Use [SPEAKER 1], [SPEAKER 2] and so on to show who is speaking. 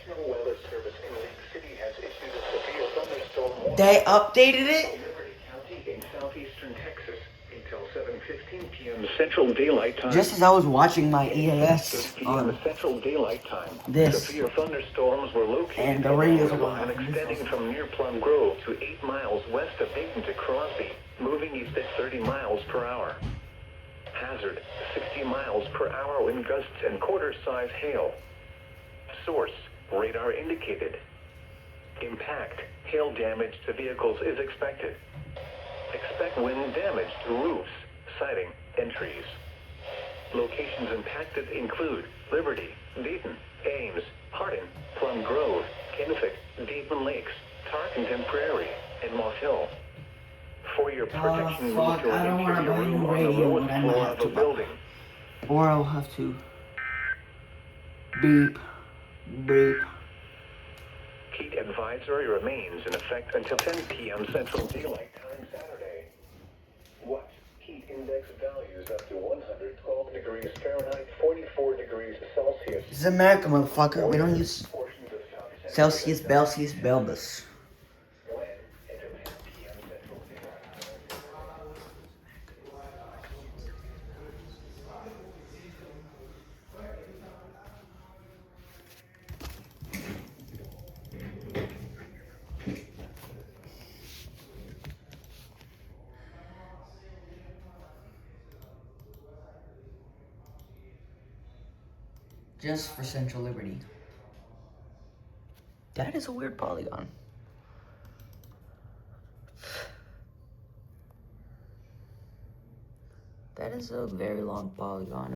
[SPEAKER 1] National Weather Service in Lake City has issued a severe thunderstorm warning.
[SPEAKER 2] They updated it?
[SPEAKER 1] Liberty County in southeastern Texas until 7:15 p.m. Central Daylight Time.
[SPEAKER 2] Just as I was watching my EAS
[SPEAKER 1] 6 p.m.
[SPEAKER 2] on
[SPEAKER 1] Central Daylight Time.
[SPEAKER 2] this.
[SPEAKER 1] Severe thunderstorms were located
[SPEAKER 2] And the radio's
[SPEAKER 1] and
[SPEAKER 2] going.
[SPEAKER 1] extending from near Plum Grove to 8 miles west of Dayton to Crosby, moving east at 30 miles per hour. Hazard, 60 miles per hour wind gusts and quarter-size hail. Source, radar indicated. Impact, hail damage to vehicles is expected. Expect wind damage to roofs, siding, and trees. Locations impacted include Liberty, Dayton, Ames, Hardin, Plum Grove, Kennewick, Dayton Lakes, Tarkington Prairie, and Moss Hill. For your protection,
[SPEAKER 2] fuck, I don't want to buy a new radio, but I might have to buy. Or I'll have to beep.
[SPEAKER 1] Heat advisory remains in effect until 10 p.m. Central Daylight Time Saturday. Watch heat index values up to 112 degrees Fahrenheit, 44 degrees Celsius.
[SPEAKER 2] This is America, motherfucker. We don't use Celsius, Belsius, Belbus. Just for Central Liberty. That is a weird polygon. That is a very long polygon.